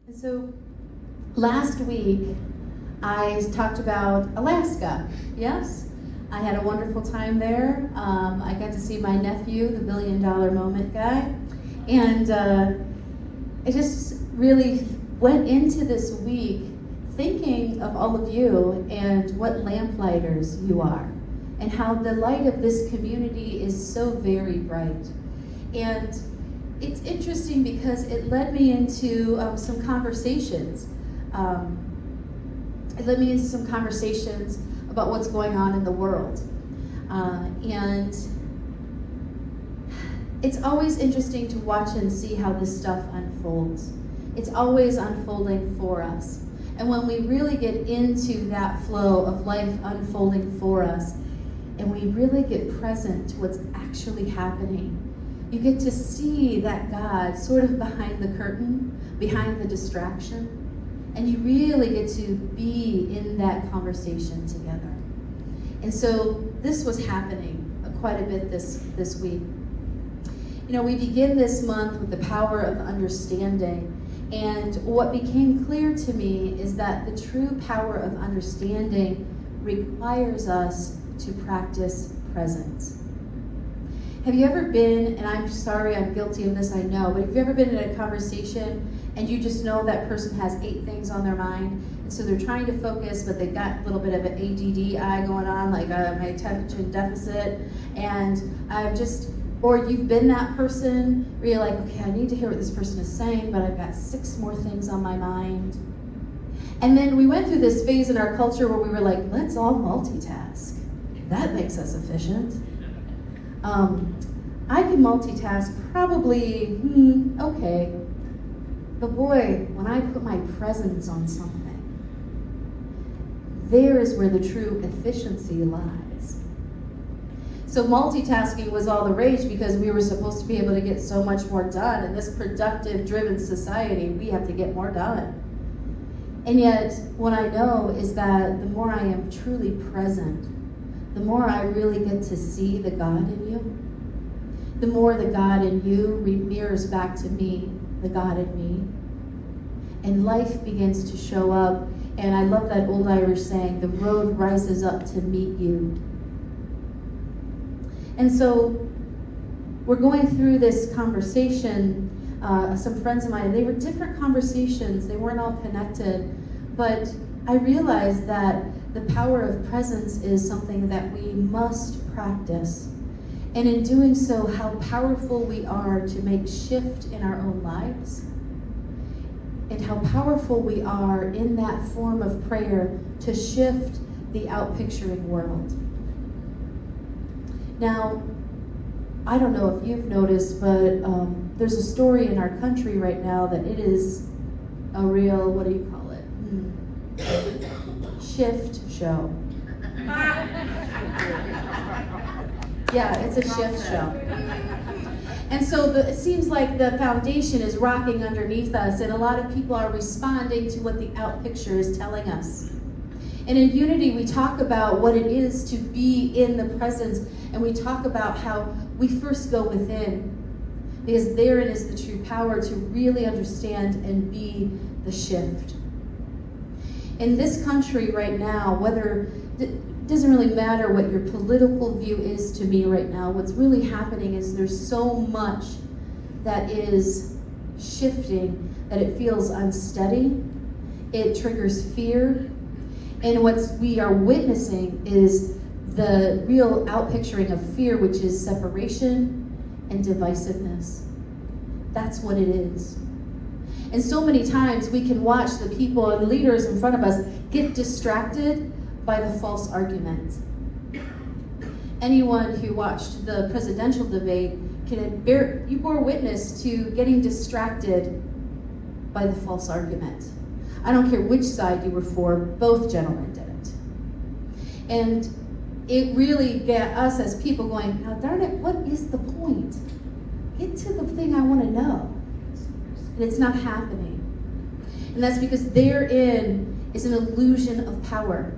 And so last week I talked about Alaska. Yes? I had a wonderful time there. I got to see my nephew, the $1 Billion Moment guy. And I just really went into this week thinking of all of you and what lamplighters you are, and how the light of this community is so very bright. And it's interesting because it led me into some conversations. It led me into some conversations about what's going on in the world. And it's always interesting to watch and see how this stuff unfolds. It's always unfolding for us. And when we really get into that flow of life unfolding for us, and we really get present to what's actually happening, you get to see that God sort of behind the curtain, behind the distraction, and you really get to be in that conversation together. And so this was happening quite a bit this week. You know, we begin this month with the power of understanding, and what became clear to me is that the true power of understanding requires us to practice presence. Have you ever been, and I'm sorry, I'm guilty of this, I know, but have you ever been in a conversation and you just know that person has 8 things on their mind, and so they're trying to focus, but they've got a little bit of an ADD going on, like my attention deficit, and or you've been that person where you're like, okay, I need to hear what this person is saying, but I've got 6 more things on my mind. And then we went through this phase in our culture where we were like, let's all multitask. That makes us efficient. I can multitask probably, okay. But boy, when I put my presence on something, there is where the true efficiency lies. So multitasking was all the rage because we were supposed to be able to get so much more done. In this productive, driven society, we have to get more done. And yet, what I know is that the more I am truly present, the more I really get to see the God in you, the more the God in you mirrors back to me, the God in me. And life begins to show up. And I love that old Irish saying, the road rises up to meet you. And so we're going through this conversation. Some friends of mine, they were different conversations. They weren't all connected. But I realized that the power of presence is something that we must practice. And in doing so, how powerful we are to make shift in our own lives. And how powerful we are in that form of prayer to shift the outpicturing world. Now, I don't know if you've noticed, but there's a story in our country right now that it is a real, what do you call it? Shift show. Yeah, it's a shift show. And so it seems like the foundation is rocking underneath us, and a lot of people are responding to what the outpicture is telling us. And in Unity, we talk about what it is to be in the presence, and we talk about how we first go within, because therein is the true power to really understand and be the shift. In this country right now, it doesn't really matter what your political view is to me right now, what's really happening is there's so much that is shifting that it feels unsteady, it triggers fear, and what we are witnessing is the real outpicturing of fear, which is separation and divisiveness. That's what it is. And so many times we can watch the people and leaders in front of us get distracted by the false argument. Anyone who watched the presidential debate you bore witness to getting distracted by the false argument. I don't care which side you were for, both gentlemen did it. And it really got us as people going, now darn it, what is the point? Get to the thing I want to know. And it's not happening. And that's because therein is an illusion of power.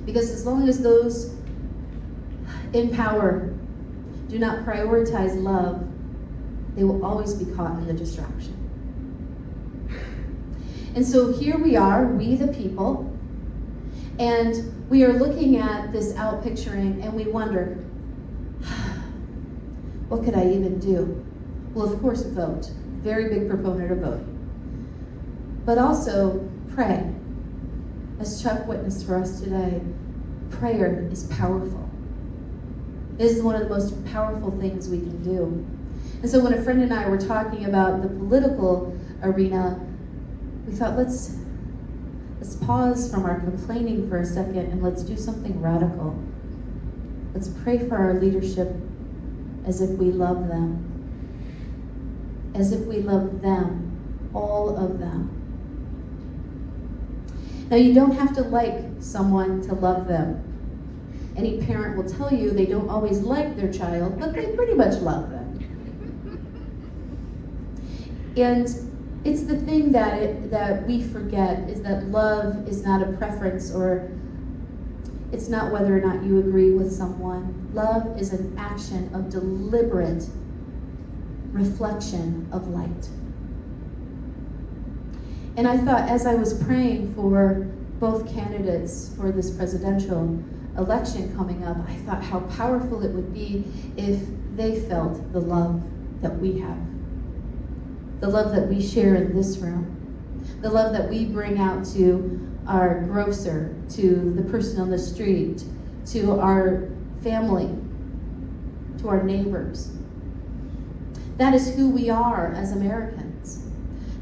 Because as long as those in power do not prioritize love, they will always be caught in the distraction. And so here we are, we the people, and we are looking at this outpicturing and we wonder, what could I even do? Well, of course, vote. Very big proponent of voting. But also, pray. As Chuck witnessed for us today, prayer is powerful. It is one of the most powerful things we can do. And so when a friend and I were talking about the political arena, we thought, let's pause from our complaining for a second and let's do something radical. Let's pray for our leadership as if we love them. As if we love them, all of them. Now, you don't have to like someone to love them. Any parent will tell you they don't always like their child, but they pretty much love them. And it's the thing that we forget is that love is not a preference, or it's not whether or not you agree with someone. Love is an action of deliberate reflection of light. And I thought, as I was praying for both candidates for this presidential election coming up, I thought how powerful it would be if they felt the love that we have. The love that we share in this room. The love that we bring out to our grocer, to the person on the street, to our family, to our neighbors. That is who we are as Americans.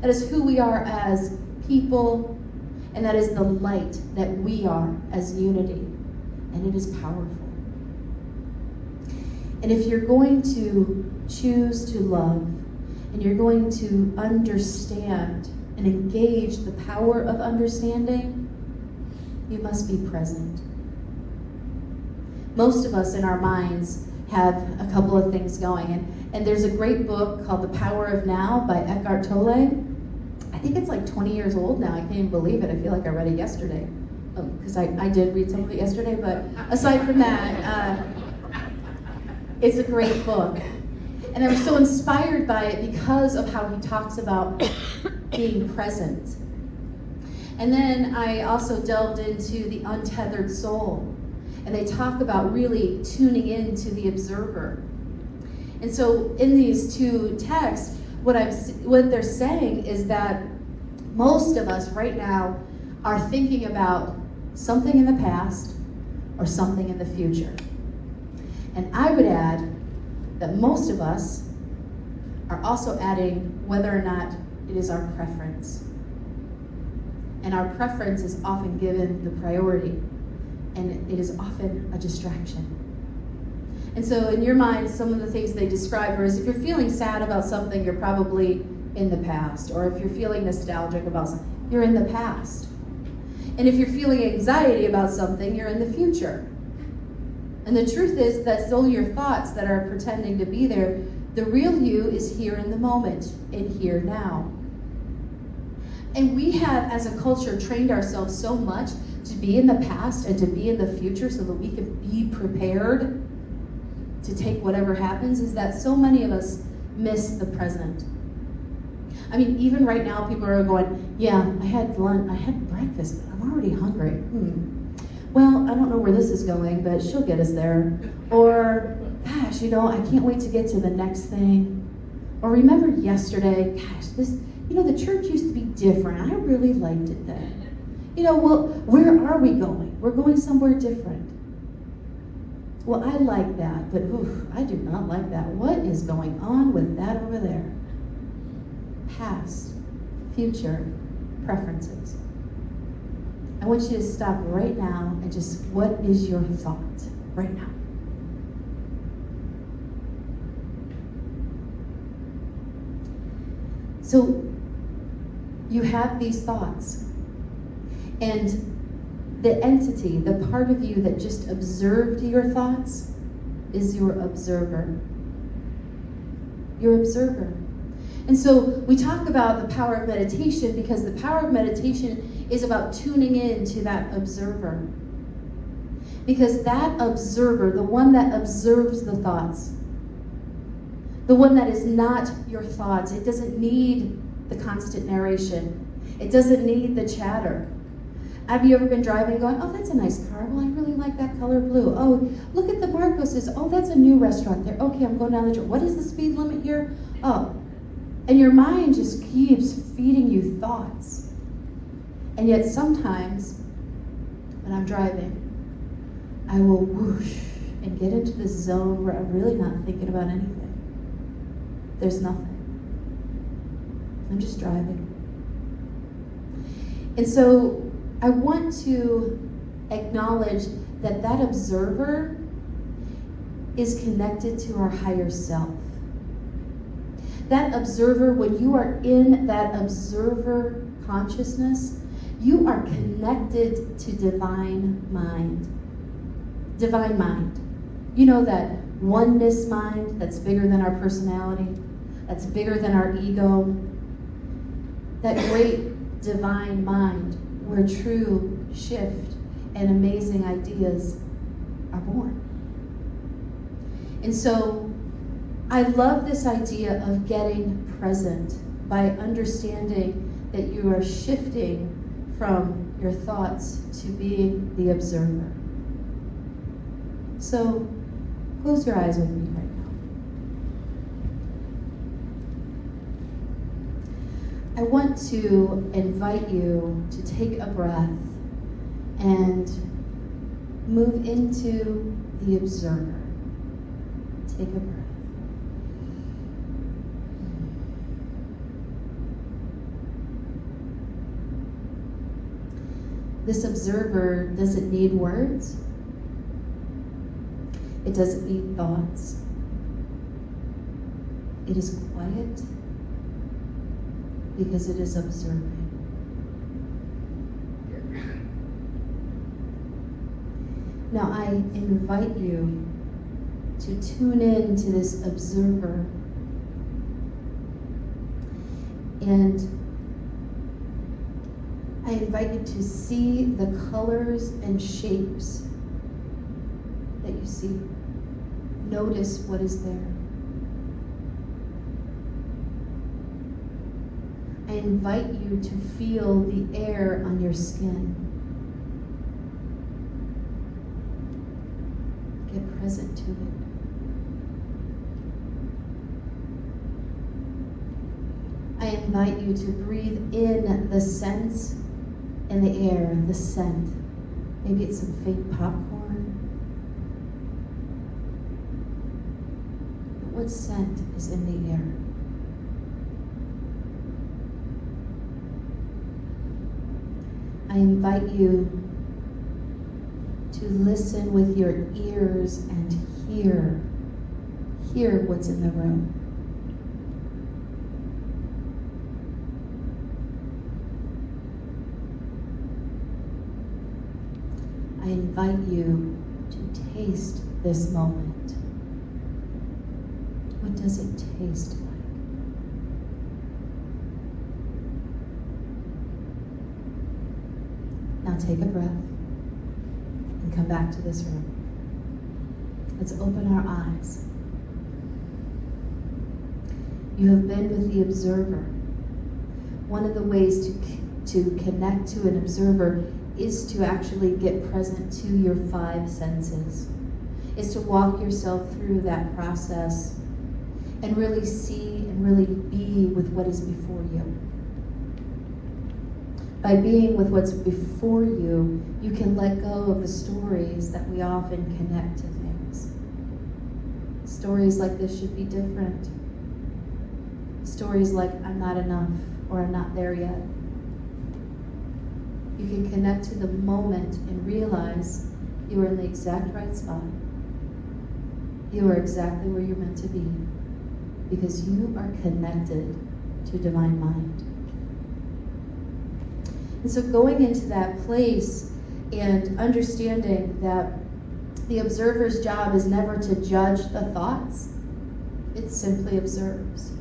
That is who we are as people, and that is the light that we are as unity. And it is powerful. And if you're going to choose to love, and you're going to understand and engage the power of understanding, you must be present. Most of us in our minds have a couple of things going. And there's a great book called The Power of Now by Eckhart Tolle. I think it's like 20 years old now. I can't even believe it. I feel like I read it yesterday. Because I did read some of it yesterday. But aside from that, it's a great book. And I was so inspired by it because of how he talks about being present. And then I also delved into the untethered soul. And they talk about really tuning into the observer. And so in these two texts, what they're saying is that most of us right now are thinking about something in the past or something in the future. And I would add that most of us are also adding whether or not it is our preference. And our preference is often given the priority, and it is often a distraction. And so in your mind, some of the things they describe are, is if you're feeling sad about something, you're probably in the past. Or if you're feeling nostalgic about something, you're in the past. And if you're feeling anxiety about something, you're in the future. And the truth is that's only your thoughts that are pretending to be there. The real you is here in the moment, and here now. And we have, as a culture, trained ourselves so much to be in the past and to be in the future so that we can be prepared to take whatever happens, is that so many of us miss the present. I mean, even right now, people are going, yeah, I had breakfast, but I'm already hungry. Well, I don't know where this is going, but she'll get us there. Or, gosh, I can't wait to get to the next thing. Or remember yesterday, gosh, the church used to be different. I really liked it then. Well, where are we going? We're going somewhere different. Well, I like that, but I do not like that. What is going on with that over there? Past, future, preferences. I want you to stop right now and just, what is your thought right now? So you have these thoughts, and the entity, the part of you that just observed your thoughts, is your observer. Your observer. And so we talk about the power of meditation because the power of meditation is about tuning in to that observer. Because that observer, the one that observes the thoughts, the one that is not your thoughts, it doesn't need the constant narration. It doesn't need the chatter. Have you ever been driving going, oh, that's a nice car. Well, I really like that color blue. Oh, look at the Marcoses. Oh, that's a new restaurant there. Okay, I'm going down the road. What is the speed limit here? Oh. And your mind just keeps feeding you thoughts. And yet sometimes when I'm driving, I will whoosh and get into this zone where I'm really not thinking about anything. There's nothing. I'm just driving. And so I want to acknowledge that that observer is connected to our higher self. That observer, when you are in that observer consciousness, you are connected to divine mind. Divine mind. You know that oneness mind that's bigger than our personality, that's bigger than our ego. That great divine mind where true shift and amazing ideas are born. And so I love this idea of getting present by understanding that you are shifting from your thoughts to being the observer. So close your eyes with me right now. I want to invite you to take a breath and move into the observer. Take a breath. This observer doesn't need words. It doesn't need thoughts. It is quiet because it is observing. Now I invite you to tune in to this observer and I invite you to see the colors and shapes that you see. Notice what is there. I invite you to feel the air on your skin. Get present to it. I invite you to breathe in the sense in the air, the scent. Maybe it's some faint popcorn. But what scent is in the air? I invite you to listen with your ears and hear what's in the room. I invite you to taste this moment. What does it taste like? Now take a breath and come back to this room. Let's open our eyes. You have been with the observer. One of the ways to connect to an observer is to actually get present to your five senses, is to walk yourself through that process and really see and really be with what is before you. By being with what's before you, you can let go of the stories that we often connect to things. Stories like this should be different. Stories like I'm not enough or I'm not there yet. You can connect to the moment and realize you are in the exact right spot. You are exactly where you're meant to be because you are connected to divine mind. And so going into that place and understanding that the observer's job is never to judge the thoughts, it simply observes.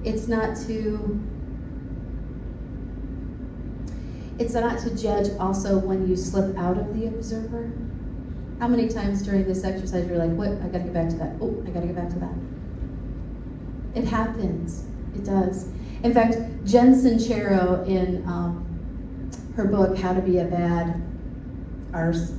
It's not to judge also when you slip out of the observer. How many times during this exercise you're like, what? I gotta get back to that. Oh, I gotta get back to that. It happens. It does. In fact, Jen Sincero, in her book, How to Be a Bad Arse,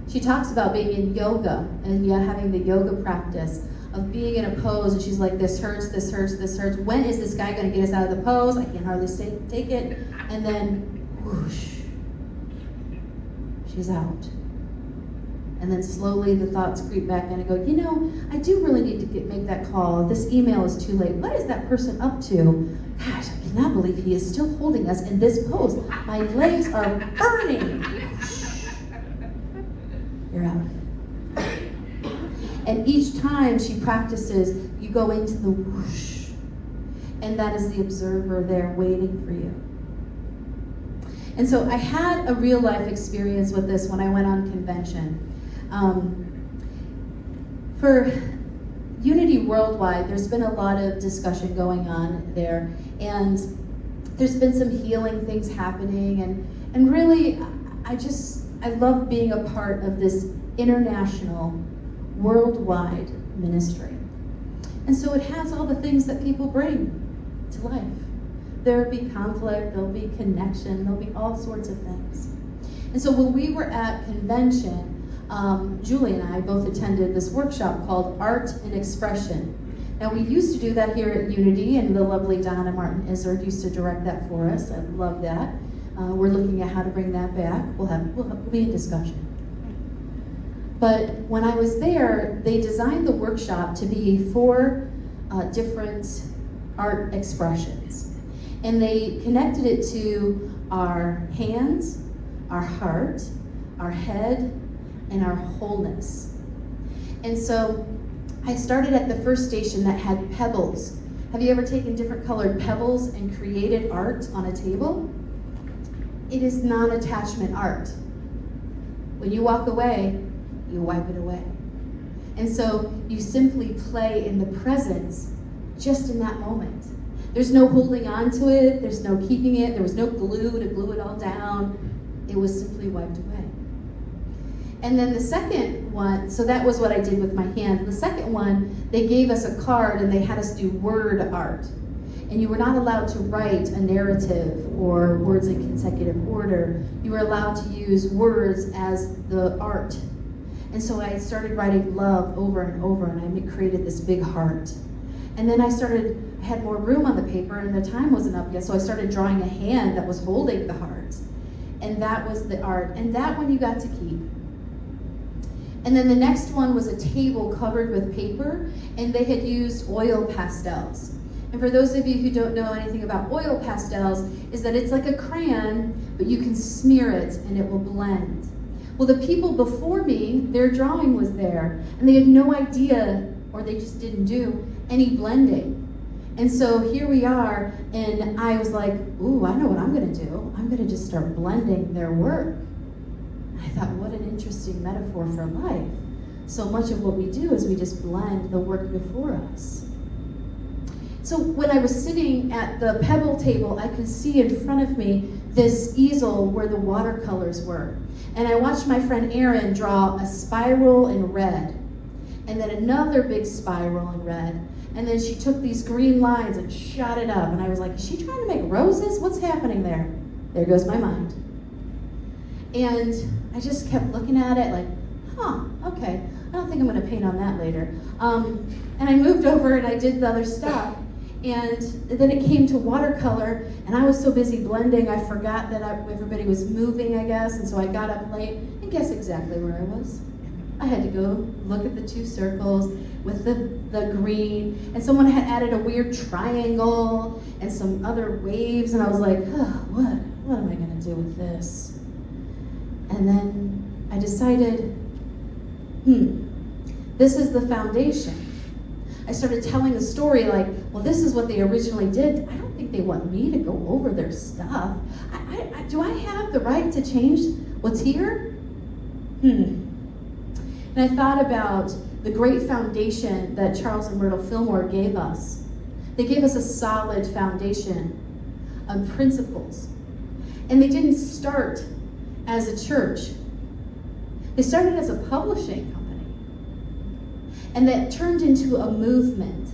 she talks about being in yoga and having the yoga practice of being in a pose, and she's like, this hurts, this hurts, this hurts. When is this guy going to get us out of the pose? I can hardly take it. And then, whoosh, she's out. And then slowly the thoughts creep back in and go, you know, I do really need to make that call. This email is too late. What is that person up to? Gosh, I cannot believe he is still holding us in this pose. My legs are burning. You're out. And each time she practices, you go into the whoosh. And that is the observer there waiting for you. And so I had a real life experience with this when I went on convention. For Unity Worldwide, there's been a lot of discussion going on there, and there's been some healing things happening, and really, I love being a part of this international, worldwide ministry. And so it has all the things that people bring to life. There'll be conflict, there'll be connection, there'll be all sorts of things. And so when we were at convention, Julie and I both attended this workshop called Art and Expression. Now, we used to do that here at Unity, and the lovely Donna Martin Izzard used to direct that for us. I love that. We're looking at how to bring that back. We'll be in discussion. But when I was there, they designed the workshop to be 4 different art expressions. And they connected it to our hands, our heart, our head, and our wholeness. And so I started at the first station that had pebbles. Have you ever taken different colored pebbles and created art on a table? It is non-attachment art. When you walk away, you wipe it away. And so you simply play in the presence just in that moment. There's no holding on to it, there's no keeping it, there was no glue to glue it all down. It was simply wiped away. And then the second one, so that was what I did with my hand. The second one, they gave us a card and they had us do word art. And you were not allowed to write a narrative or words in consecutive order. You were allowed to use words as the art. And so I started writing love over and over, and I created this big heart. And then I had more room on the paper, and the time wasn't up yet, so I started drawing a hand that was holding the heart. And that was the art. And that one you got to keep. And then the next one was a table covered with paper, and they had used oil pastels. And for those of you who don't know anything about oil pastels, is that it's like a crayon, but you can smear it and it will blend. Well, the people before me, their drawing was there, and they had no idea, or they just didn't do any blending. And so here we are, and I was like, ooh, I know what I'm gonna do. I'm gonna just start blending their work. I thought, what an interesting metaphor for life. So much of what we do is we just blend the work before us. So when I was sitting at the pebble table, I could see in front of me this easel where the watercolors were. And I watched my friend Erin draw a spiral in red, and then another big spiral in red. And then she took these green lines and shot it up. And I was like, is she trying to make roses? What's happening there? There goes my mind. And I just kept looking at it like, okay, I don't think I'm gonna paint on that later. And I moved over and I did the other stuff. And then it came to watercolor, and I was so busy blending, I forgot that everybody was moving, I guess, and so I got up late, and guess exactly where I was. I had to go look at the 2 circles with the green, and someone had added a weird triangle and some other waves, and I was like, what am I gonna do with this? And then I decided, this is the foundation. I started telling the story like, well, this is what they originally did. I don't think they want me to go over their stuff. Do I have the right to change what's here? And I thought about the great foundation that Charles and Myrtle Fillmore gave us. They gave us a solid foundation of principles. And they didn't start as a church. They started as a publishing company. And that turned into a movement.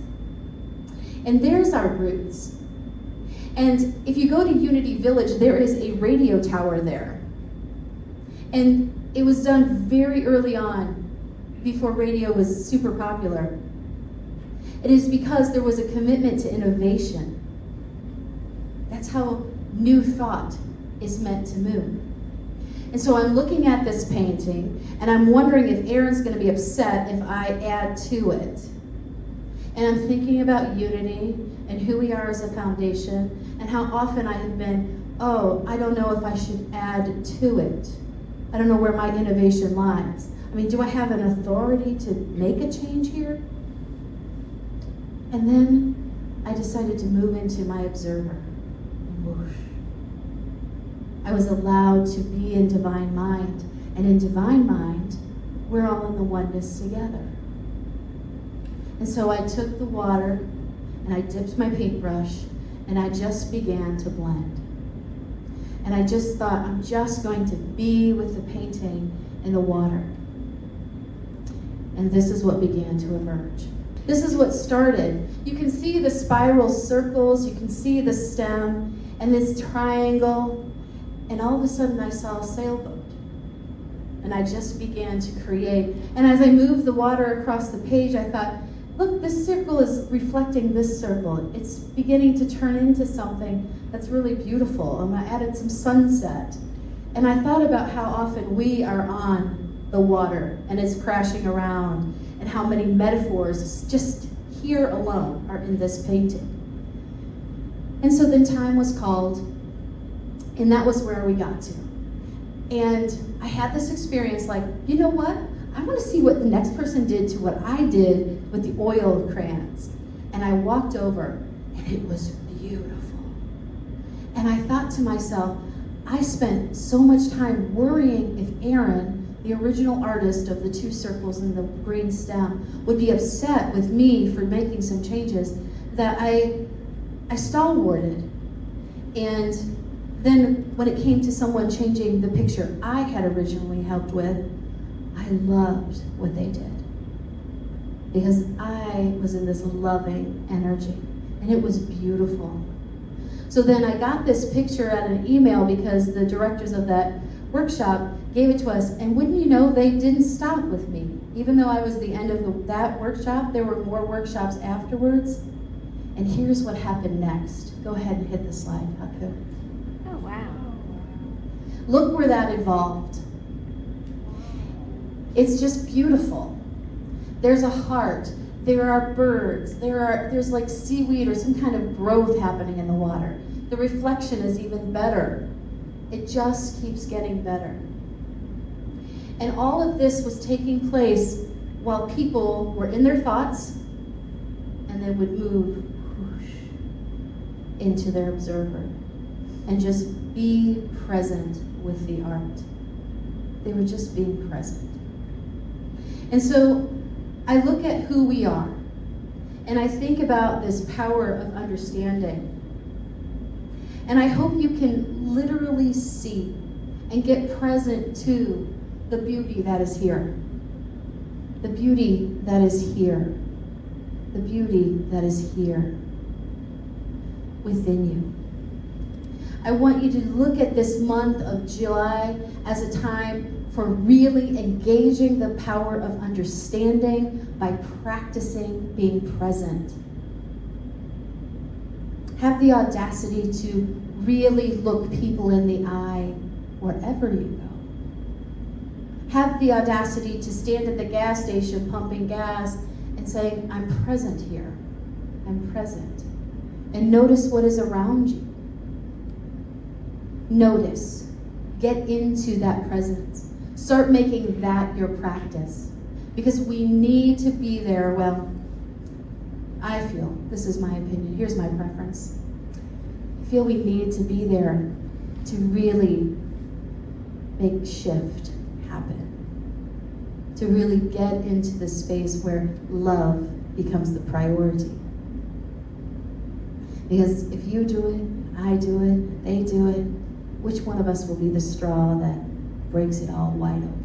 And there's our roots. And if you go to Unity Village, there is a radio tower there. And it was done very early on, before radio was super popular. It is because there was a commitment to innovation. That's how new thought is meant to move. And so I'm looking at this painting, and I'm wondering if Aaron's going to be upset if I add to it. And I'm thinking about unity and who we are as a foundation, and how often I have been, I don't know if I should add to it. I don't know where my innovation lies. I mean, do I have an authority to make a change here? And then I decided to move into my observer. And whoosh. I was allowed to be in divine mind. And in divine mind, we're all in the oneness together. And so I took the water and I dipped my paintbrush and I just began to blend. And I just thought, I'm just going to be with the painting in the water. And this is what began to emerge. This is what started. You can see the spiral circles, you can see the stem, and this triangle, and all of a sudden I saw a sailboat. And I just began to create. And as I moved the water across the page, I thought, look, this circle is reflecting this circle. It's beginning to turn into something that's really beautiful. And I added some sunset. And I thought about how often we are on the water and it's crashing around, and how many metaphors just here alone are in this painting. And so then time was called, and that was where we got to. And I had this experience like, you know what? I want to see what the next person did to what I did with the oil crayons. And I walked over, and it was beautiful. And I thought to myself, I spent so much time worrying if Aaron, the original artist of the two circles and the green stem, would be upset with me for making some changes, that I stalwarted. And then when it came to someone changing the picture I had originally helped with, I loved what they did. Because I was in this loving energy, and it was beautiful. So then I got this picture at an email because the directors of that workshop gave it to us, and wouldn't you know, they didn't stop with me. Even though I was the end of that workshop, there were more workshops afterwards. And here's what happened next. Go ahead and hit the slide, Haku. Oh, wow. Look where that evolved. It's just beautiful. There's a heart. There are birds. There's like seaweed or some kind of growth happening in the water. The reflection is even better. It just keeps getting better. And all of this was taking place while people were in their thoughts and they would move whoosh, into their observer and just be present with the art. They were just being present. And so I look at who we are, and I think about this power of understanding. And I hope you can literally see and get present to the beauty that is here. The beauty that is here. The beauty that is here within you. I want you to look at this month of July as a time for really engaging the power of understanding by practicing being present. Have the audacity to really look people in the eye wherever you go. Have the audacity to stand at the gas station pumping gas and saying, I'm present here. I'm present. And notice what is around you. Notice. Get into that presence. Start making that your practice. Because we need to be there. Well, I feel, this is my opinion, here's my preference. I feel we need to be there to really make shift happen. To really get into the space where love becomes the priority. Because if you do it, I do it, they do it, which one of us will be the straw that breaks it all wide open?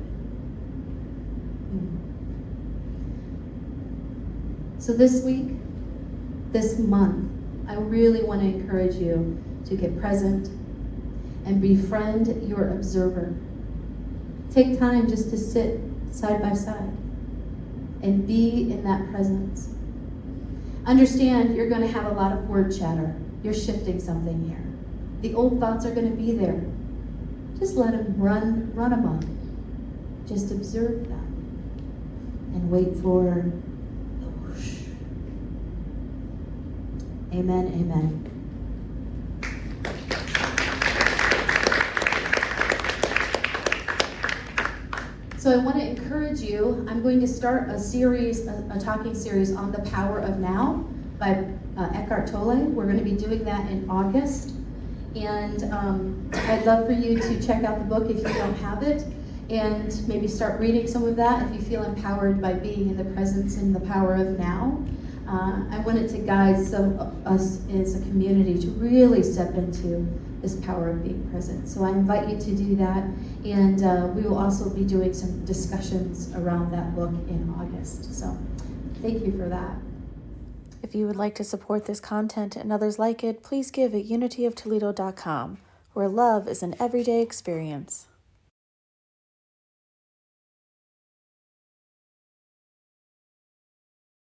So this week, this month, I really want to encourage you to get present and befriend your observer. Take time just to sit side by side and be in that presence. Understand you're going to have a lot of word chatter. You're shifting something here. The old thoughts are going to be there. Just let them run amok. Just observe them and wait for the whoosh. Amen, amen. So I want to encourage you. I'm going to start a series, a talking series on the power of now by Eckhart Tolle. We're going to be doing that in August. And I'd love for you to check out the book if you don't have it, and maybe start reading some of that if you feel empowered by being in the presence and the power of now. I wanted to guide some of us as a community to really step into this power of being present. So I invite you to do that, and we will also be doing some discussions around that book in August. So thank you for that. If you would like to support this content and others like it, please give at unityoftoledo.com, where love is an everyday experience.